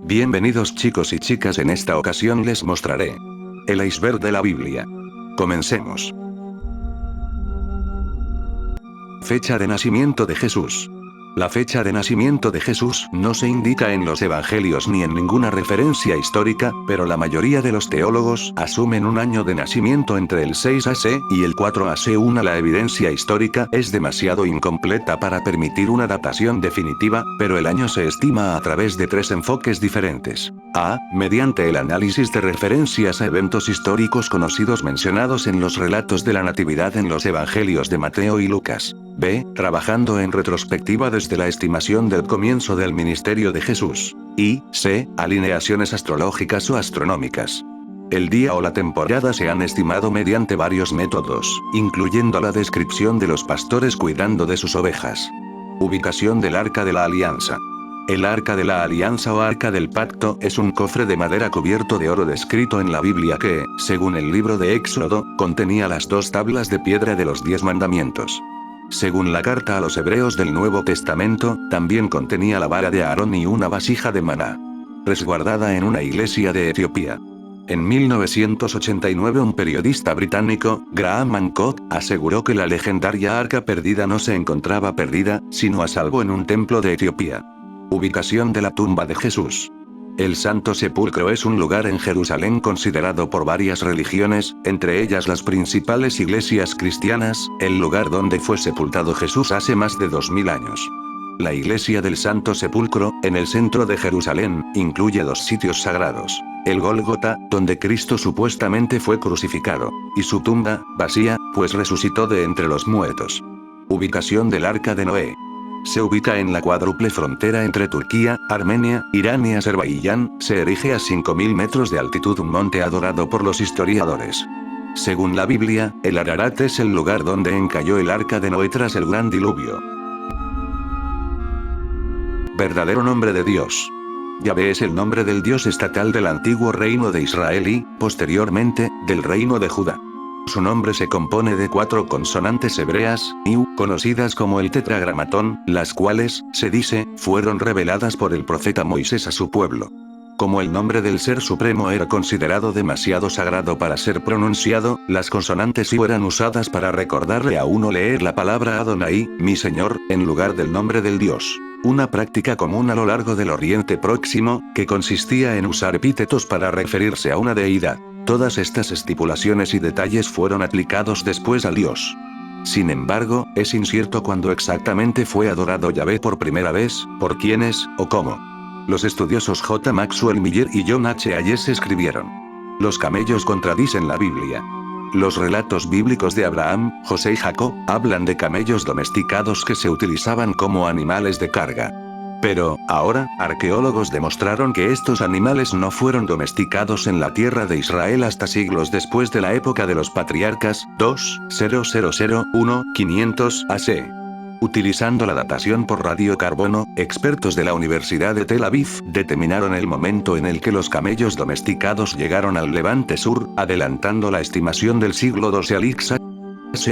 Bienvenidos chicos y chicas, en esta ocasión les mostraré el iceberg de la Biblia. Comencemos. Fecha de nacimiento de Jesús. La fecha de nacimiento de Jesús no se indica en los evangelios ni en ninguna referencia histórica, pero la mayoría de los teólogos asumen un año de nacimiento entre el 6 AC y el 4 AC1. La evidencia histórica es demasiado incompleta para permitir una datación definitiva, pero el año se estima a través de tres enfoques diferentes. A. Mediante el análisis de referencias a eventos históricos conocidos mencionados en los relatos de la Natividad en los evangelios de Mateo y Lucas. B. Trabajando en retrospectiva desde la estimación del comienzo del ministerio de Jesús. Y C. Alineaciones astrológicas o astronómicas. El día o la temporada se han estimado mediante varios métodos, incluyendo la descripción de los pastores cuidando de sus ovejas. Ubicación del Arca de la Alianza. El Arca de la Alianza o Arca del Pacto es un cofre de madera cubierto de oro descrito en la Biblia que, según el libro de Éxodo, contenía las 2 tablas de piedra de los 10 mandamientos. Según la carta a los Hebreos del Nuevo Testamento, también contenía la vara de Aarón y una vasija de maná, resguardada en una iglesia de Etiopía. En 1989 un periodista británico, Graham Hancock, aseguró que la legendaria arca perdida no se encontraba perdida, sino a salvo en un templo de Etiopía. Ubicación de la tumba de Jesús. El Santo Sepulcro es un lugar en Jerusalén considerado por varias religiones, entre ellas las principales iglesias cristianas, el lugar donde fue sepultado Jesús hace más de 2000 años. La iglesia del Santo Sepulcro, en el centro de Jerusalén, incluye 2 sitios sagrados: el Gólgota, donde Cristo supuestamente fue crucificado, y su tumba, vacía, pues resucitó de entre los muertos. Ubicación del Arca de Noé. Se ubica en la cuádruple frontera entre Turquía, Armenia, Irán y Azerbaiyán. Se erige a 5000 metros de altitud, un monte adorado por los historiadores. Según la Biblia, el Ararat es el lugar donde encalló el Arca de Noé tras el gran diluvio. Verdadero nombre de Dios. Yahvé es el nombre del Dios estatal del antiguo reino de Israel y, posteriormente, del reino de Judá. Su nombre se compone de 4 consonantes hebreas, iu, conocidas como el tetragramatón, las cuales, se dice, fueron reveladas por el profeta Moisés a su pueblo. Como el nombre del Ser Supremo era considerado demasiado sagrado para ser pronunciado, las consonantes iu eran usadas para recordarle a uno leer la palabra Adonai, mi Señor, en lugar del nombre del Dios. Una práctica común a lo largo del Oriente Próximo, que consistía en usar epítetos para referirse a una deidad. Todas estas estipulaciones y detalles fueron aplicados después al Dios. Sin embargo, es incierto cuándo exactamente fue adorado Yahvé por primera vez, por quiénes, o cómo. Los estudiosos J. Maxwell Miller y John H. Hayes escribieron: los camellos contradicen la Biblia. Los relatos bíblicos de Abraham, José y Jacob, hablan de camellos domesticados que se utilizaban como animales de carga. Pero, ahora, arqueólogos demostraron que estos animales no fueron domesticados en la tierra de Israel hasta siglos después de la época de los patriarcas, 2.0001.500 AC. Utilizando la datación por radiocarbono, expertos de la Universidad de Tel Aviv determinaron el momento en el que los camellos domesticados llegaron al Levante Sur, adelantando la estimación del siglo XII al ICSA.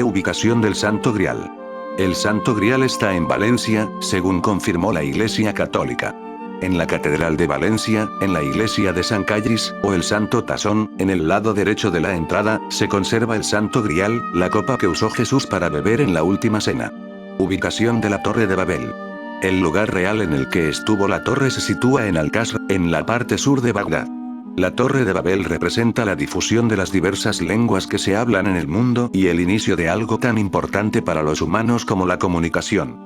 Ubicación del Santo Grial. El Santo Grial está en Valencia, según confirmó la Iglesia Católica. En la Catedral de Valencia, en la iglesia de San Callis, o el Santo Tasón, en el lado derecho de la entrada, se conserva el Santo Grial, la copa que usó Jesús para beber en la última cena. Ubicación de la Torre de Babel. El lugar real en el que estuvo la torre se sitúa en Al-Qasr, en la parte sur de Bagdad. La Torre de Babel representa la difusión de las diversas lenguas que se hablan en el mundo y el inicio de algo tan importante para los humanos como la comunicación.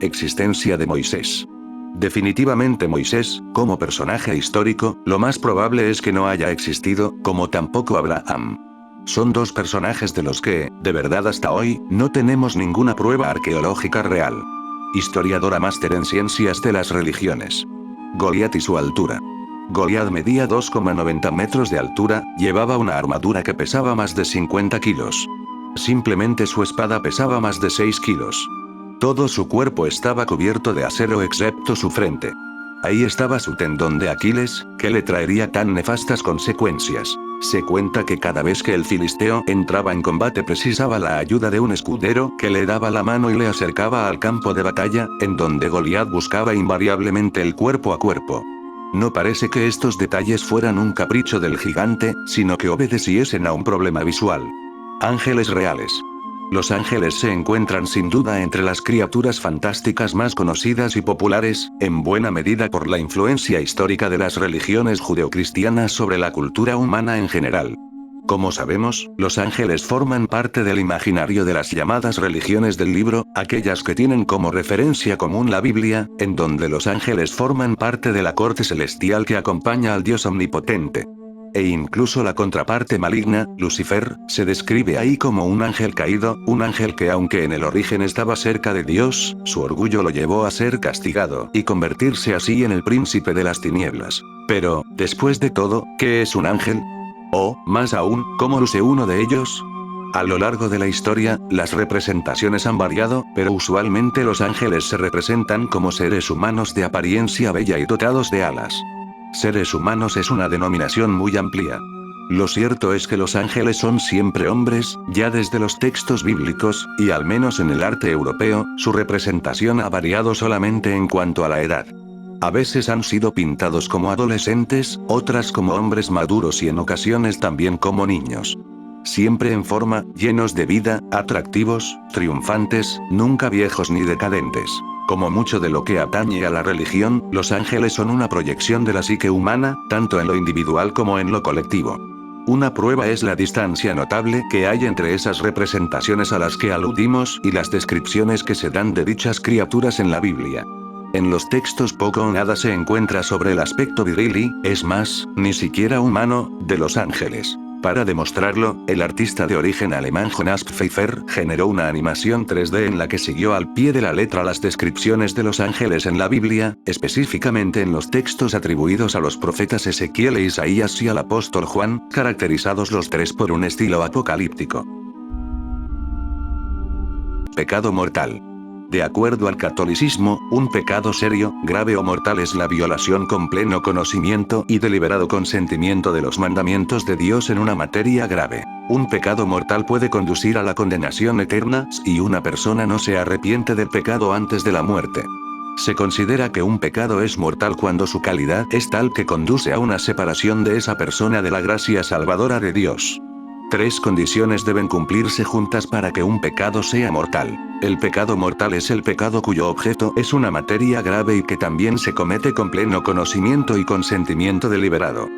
Existencia de Moisés. Definitivamente Moisés, como personaje histórico, lo más probable es que no haya existido, como tampoco Abraham. Son 2 personajes de los que, de verdad hasta hoy, no tenemos ninguna prueba arqueológica real. Historiadora máster en ciencias de las religiones. Goliat y su altura. Goliat medía 2,90 metros de altura, llevaba una armadura que pesaba más de 50 kilos. Simplemente su espada pesaba más de 6 kilos. Todo su cuerpo estaba cubierto de acero excepto su frente. Ahí estaba su tendón de Aquiles, que le traería tan nefastas consecuencias. Se cuenta que cada vez que el filisteo entraba en combate precisaba la ayuda de un escudero que le daba la mano y le acercaba al campo de batalla, en donde Goliat buscaba invariablemente el cuerpo a cuerpo. No parece que estos detalles fueran un capricho del gigante, sino que obedeciesen a un problema visual. Ángeles reales. Los ángeles se encuentran sin duda entre las criaturas fantásticas más conocidas y populares, en buena medida por la influencia histórica de las religiones judeocristianas sobre la cultura humana en general. Como sabemos, los ángeles forman parte del imaginario de las llamadas religiones del libro, aquellas que tienen como referencia común la Biblia, en donde los ángeles forman parte de la corte celestial que acompaña al Dios omnipotente. E incluso la contraparte maligna, Lucifer, se describe ahí como un ángel caído, un ángel que aunque en el origen estaba cerca de Dios, su orgullo lo llevó a ser castigado y convertirse así en el príncipe de las tinieblas. Pero, después de todo, ¿qué es un ángel? O, más aún, ¿cómo luce uno de ellos? A lo largo de la historia, las representaciones han variado, pero usualmente los ángeles se representan como seres humanos de apariencia bella y dotados de alas. Seres humanos es una denominación muy amplia. Lo cierto es que los ángeles son siempre hombres, ya desde los textos bíblicos, y al menos en el arte europeo, su representación ha variado solamente en cuanto a la edad. A veces han sido pintados como adolescentes, otras como hombres maduros y en ocasiones también como niños. Siempre en forma, llenos de vida, atractivos, triunfantes, nunca viejos ni decadentes. Como mucho de lo que atañe a la religión, los ángeles son una proyección de la psique humana, tanto en lo individual como en lo colectivo. Una prueba es la distancia notable que hay entre esas representaciones a las que aludimos y las descripciones que se dan de dichas criaturas en la Biblia. En los textos poco o nada se encuentra sobre el aspecto viril y, es más, ni siquiera humano, de los ángeles. Para demostrarlo, el artista de origen alemán Jonas Pfeiffer generó una animación 3D en la que siguió al pie de la letra las descripciones de los ángeles en la Biblia, específicamente en los textos atribuidos a los profetas Ezequiel e Isaías y al apóstol Juan, caracterizados los tres por un estilo apocalíptico. Pecado mortal. De acuerdo al catolicismo, un pecado serio, grave o mortal es la violación con pleno conocimiento y deliberado consentimiento de los mandamientos de Dios en una materia grave. Un pecado mortal puede conducir a la condenación eterna si una persona no se arrepiente del pecado antes de la muerte. Se considera que un pecado es mortal cuando su calidad es tal que conduce a una separación de esa persona de la gracia salvadora de Dios. Tres condiciones deben cumplirse juntas para que un pecado sea mortal. El pecado mortal es el pecado cuyo objeto es una materia grave y que también se comete con pleno conocimiento y consentimiento deliberado.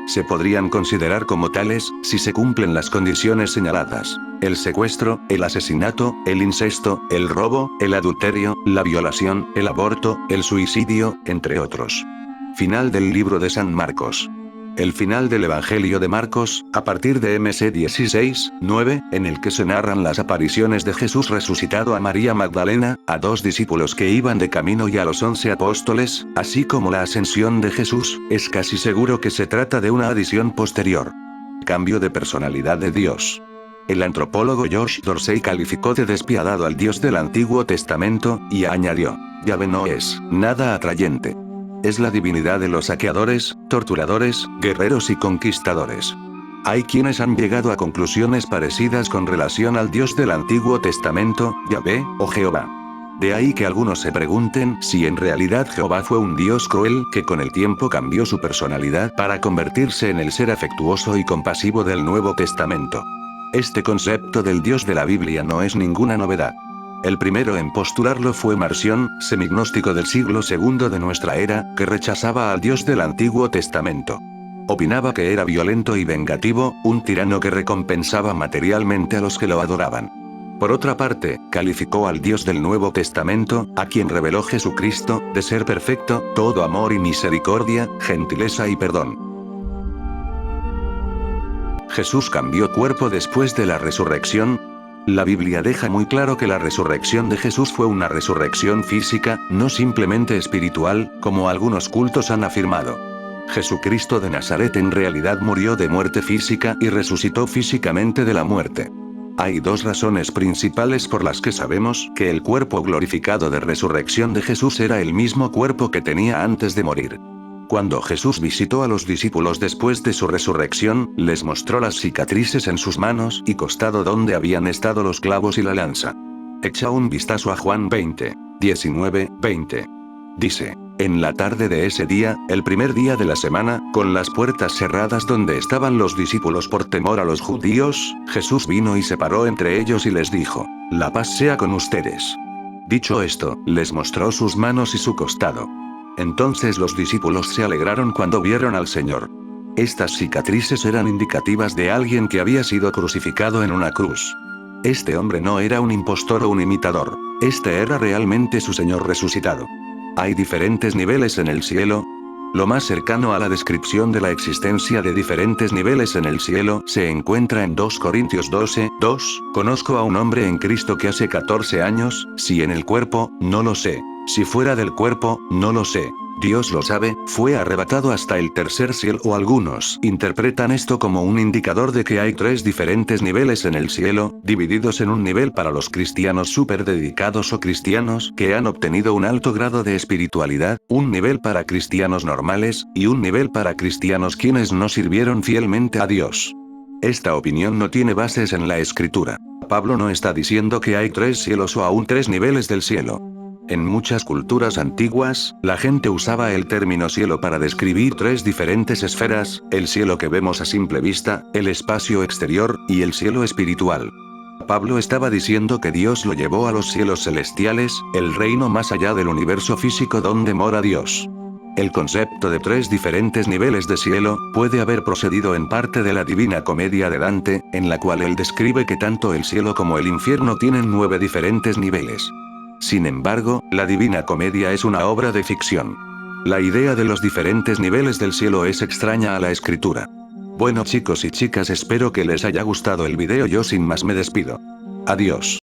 Se podrían considerar como tales, si se cumplen las condiciones señaladas: el secuestro, el asesinato, el incesto, el robo, el adulterio, la violación, el aborto, el suicidio, entre otros. Final del libro de San Marcos. El final del Evangelio de Marcos, a partir de MC 16:9, en el que se narran las apariciones de Jesús resucitado a María Magdalena, a 2 discípulos que iban de camino y a los 11 apóstoles, así como la ascensión de Jesús, es casi seguro que se trata de una adición posterior. Cambio de personalidad de Dios. El antropólogo Josh Dorsey calificó de despiadado al Dios del Antiguo Testamento, y añadió: Yahvé no es nada atrayente. Es la divinidad de los saqueadores, torturadores, guerreros y conquistadores. Hay quienes han llegado a conclusiones parecidas con relación al Dios del Antiguo Testamento, Yahvé, o Jehová. De ahí que algunos se pregunten si en realidad Jehová fue un Dios cruel que con el tiempo cambió su personalidad para convertirse en el ser afectuoso y compasivo del Nuevo Testamento. Este concepto del Dios de la Biblia no es ninguna novedad. El primero en postularlo fue Marción, semignóstico del siglo II de nuestra era, que rechazaba al Dios del Antiguo Testamento. Opinaba que era violento y vengativo, un tirano que recompensaba materialmente a los que lo adoraban. Por otra parte, calificó al Dios del Nuevo Testamento, a quien reveló Jesucristo, de ser perfecto, todo amor y misericordia, gentileza y perdón. Jesús cambió cuerpo después de la resurrección. La Biblia deja muy claro que la resurrección de Jesús fue una resurrección física, no simplemente espiritual, como algunos cultos han afirmado. Jesucristo de Nazaret en realidad murió de muerte física y resucitó físicamente de la muerte. Hay dos razones principales por las que sabemos que el cuerpo glorificado de resurrección de Jesús era el mismo cuerpo que tenía antes de morir. Cuando Jesús visitó a los discípulos después de su resurrección, les mostró las cicatrices en sus manos y costado donde habían estado los clavos y la lanza. Echa un vistazo a Juan 20, 19, 20. Dice: en la tarde de ese día, el primer día de la semana, con las puertas cerradas donde estaban los discípulos por temor a los judíos, Jesús vino y se paró entre ellos y les dijo: la paz sea con ustedes. Dicho esto, les mostró sus manos y su costado. Entonces los discípulos se alegraron cuando vieron al Señor. Estas cicatrices eran indicativas de alguien que había sido crucificado en una cruz. Este hombre no era un impostor o un imitador. Este era realmente su Señor resucitado. ¿Hay diferentes niveles en el cielo? Lo más cercano a la descripción de la existencia de diferentes niveles en el cielo se encuentra en 2 Corintios 12, 2. Conozco a un hombre en Cristo que hace 14 años, si en el cuerpo, no lo sé. Si fuera del cuerpo, no lo sé. Dios lo sabe, fue arrebatado hasta el tercer cielo. O algunos interpretan esto como un indicador de que hay 3 diferentes niveles en el cielo, divididos en un nivel para los cristianos súper dedicados o cristianos que han obtenido un alto grado de espiritualidad, un nivel para cristianos normales, y un nivel para cristianos quienes no sirvieron fielmente a Dios. Esta opinión no tiene bases en la escritura. Pablo no está diciendo que hay 3 cielos o aún 3 niveles del cielo. En muchas culturas antiguas, la gente usaba el término cielo para describir 3 diferentes esferas: el cielo que vemos a simple vista, el espacio exterior, y el cielo espiritual. Pablo estaba diciendo que Dios lo llevó a los cielos celestiales, el reino más allá del universo físico donde mora Dios. El concepto de 3 diferentes niveles de cielo puede haber procedido en parte de la Divina Comedia de Dante, en la cual él describe que tanto el cielo como el infierno tienen 9 diferentes niveles. Sin embargo, la Divina Comedia es una obra de ficción. La idea de los diferentes niveles del cielo es extraña a la escritura. Bueno chicos y chicas, espero que les haya gustado el video. Yo sin más me despido. Adiós.